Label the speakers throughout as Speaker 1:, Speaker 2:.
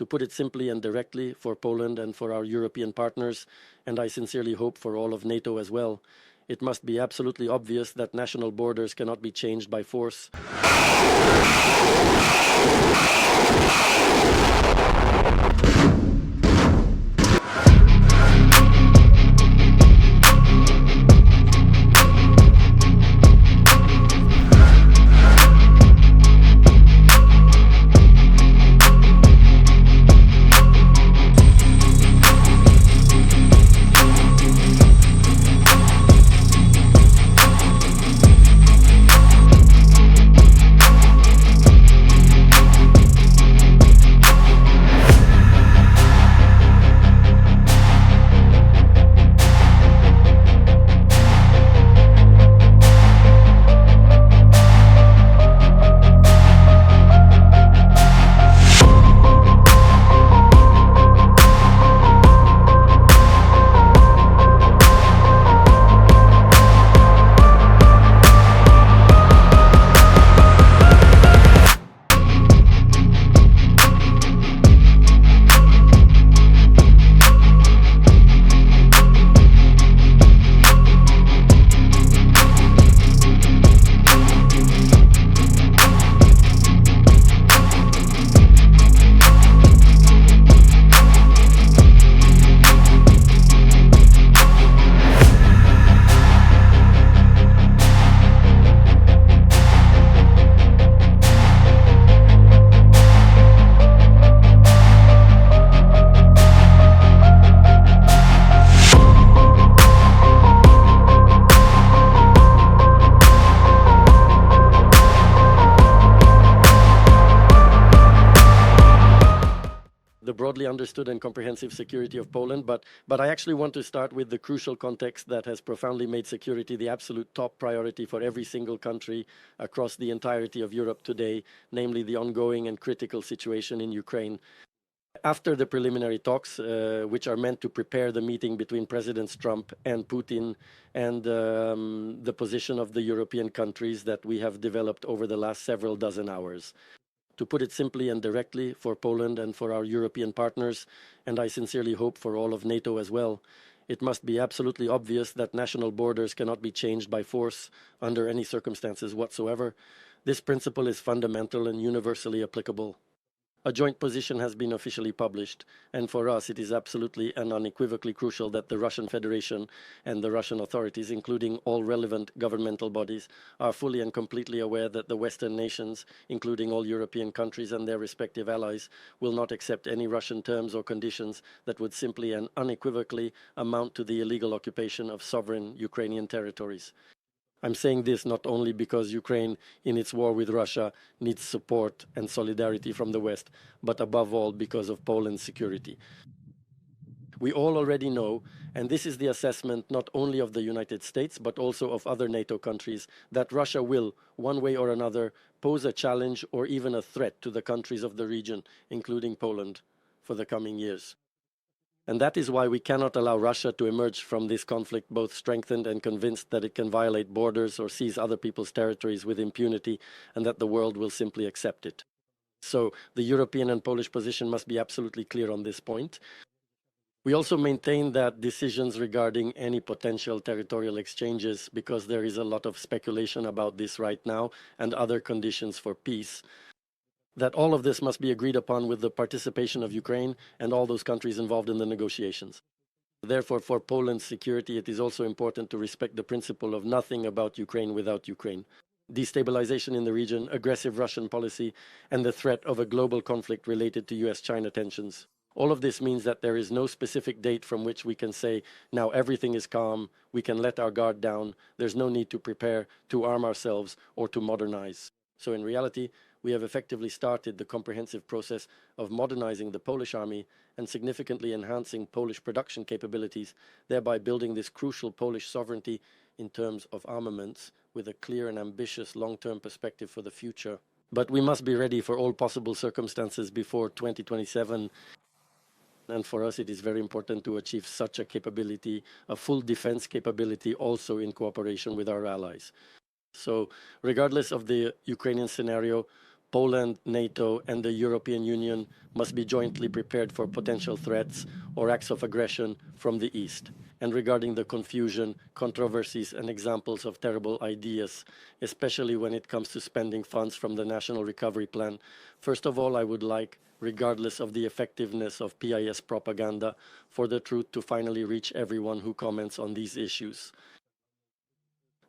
Speaker 1: To put it simply and directly, for Poland and for our European partners, and I sincerely hope for all of NATO as well, it must be absolutely obvious that national borders cannot be changed by force. The broadly understood and comprehensive security of Poland, but I actually want to start with the crucial context that has profoundly made security the absolute top priority for every single country across the entirety of Europe today, namely the ongoing and critical situation in Ukraine. After the preliminary talks, which are meant to prepare the meeting between Presidents Trump and Putin, and the position of the European countries that we have developed over the last several dozen hours. To put it simply and directly, for Poland and for our European partners, and I sincerely hope for all of NATO as well, it must be absolutely obvious that national borders cannot be changed by force under any circumstances whatsoever. This principle is fundamental and universally applicable. A joint position has been officially published, and for us it is absolutely and unequivocally crucial that the Russian Federation and the Russian authorities, including all relevant governmental bodies, are fully and completely aware that the Western nations, including all European countries and their respective allies, will not accept any Russian terms or conditions that would simply and unequivocally amount to the illegal occupation of sovereign Ukrainian territories. I'm saying this not only because Ukraine, in its war with Russia, needs support and solidarity from the West, but above all because of Poland's security. We all already know, and this is the assessment not only of the United States, but also of other NATO countries, that Russia will, one way or another, pose a challenge or even a threat to the countries of the region, including Poland, for the coming years. And that is why we cannot allow Russia to emerge from this conflict both strengthened and convinced that it can violate borders or seize other people's territories with impunity, and that the world will simply accept it. So the European and Polish position must be absolutely clear on this point. We also maintain that decisions regarding any potential territorial exchanges, because there is a lot of speculation about this right now, and other conditions for peace, that all of this must be agreed upon with the participation of Ukraine and all those countries involved in the negotiations. Therefore, for Poland's security, it is also important to respect the principle of nothing about Ukraine without Ukraine. Destabilization in the region, aggressive Russian policy, and the threat of a global conflict related to US-China tensions. All of this means that there is no specific date from which we can say, now everything is calm, we can let our guard down, there's no need to prepare, to arm ourselves, or to modernize. So in reality, we have effectively started the comprehensive process of modernizing the Polish army and significantly enhancing Polish production capabilities, thereby building this crucial Polish sovereignty in terms of armaments with a clear and ambitious long-term perspective for the future. But we must be ready for all possible circumstances before 2027. And for us, it is very important to achieve such a capability, a full defense capability, also in cooperation with our allies. So regardless of the Ukrainian scenario, Poland, NATO, and the European Union must be jointly prepared for potential threats or acts of aggression from the East. And regarding the confusion, controversies, and examples of terrible ideas, especially when it comes to spending funds from the National Recovery Plan, first of all, I would like, regardless of the effectiveness of PIS propaganda, for the truth to finally reach everyone who comments on these issues.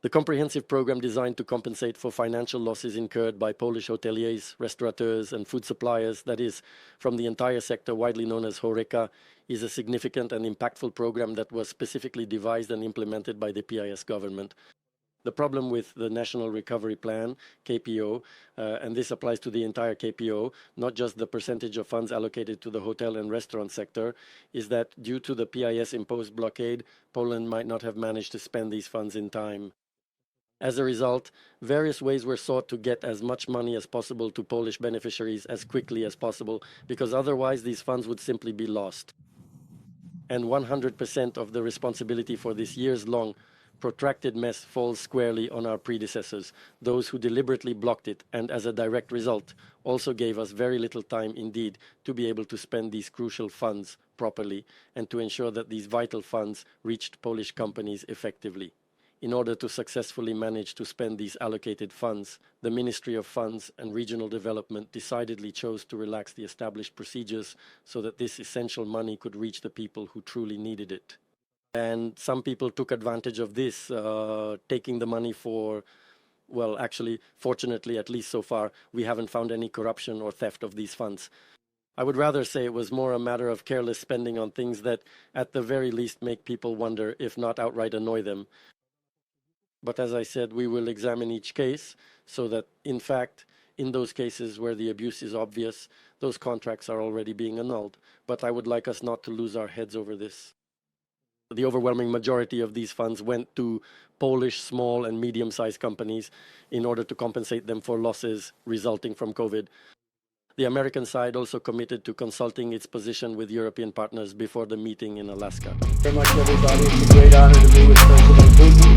Speaker 1: The comprehensive program designed to compensate for financial losses incurred by Polish hoteliers, restaurateurs, and food suppliers, that is, from the entire sector widely known as HoReCa, is a significant and impactful program that was specifically devised and implemented by the PIS government. The problem with the National Recovery Plan, KPO, and this applies to the entire KPO, not just the percentage of funds allocated to the hotel and restaurant sector, is that due to the PIS-imposed blockade, Poland might not have managed to spend these funds in time. As a result, various ways were sought to get as much money as possible to Polish beneficiaries as quickly as possible, because otherwise these funds would simply be lost. And 100% of the responsibility for this years-long protracted mess falls squarely on our predecessors, those who deliberately blocked it and, as a direct result, also gave us very little time indeed to be able to spend these crucial funds properly and to ensure that these vital funds reached Polish companies effectively. In order to successfully manage to spend these allocated funds, the Ministry of Funds and Regional Development decidedly chose to relax the established procedures so that this essential money could reach the people who truly needed it. And some people took advantage of this, taking the money for, well, actually, fortunately, at least so far, we haven't found any corruption or theft of these funds. I would rather say it was more a matter of careless spending on things that, at the very least, make people wonder, if not outright annoy them. But as I said, we will examine each case so that, in fact, in those cases where the abuse is obvious, those contracts are already being annulled. But I would like us not to lose our heads over this. The overwhelming majority of these funds went to Polish small and medium-sized companies in order to compensate them for losses resulting from COVID. The American side also committed to consulting its position with European partners before the meeting in Alaska.
Speaker 2: Very much, everybody. It's a great honor to be with President Putin.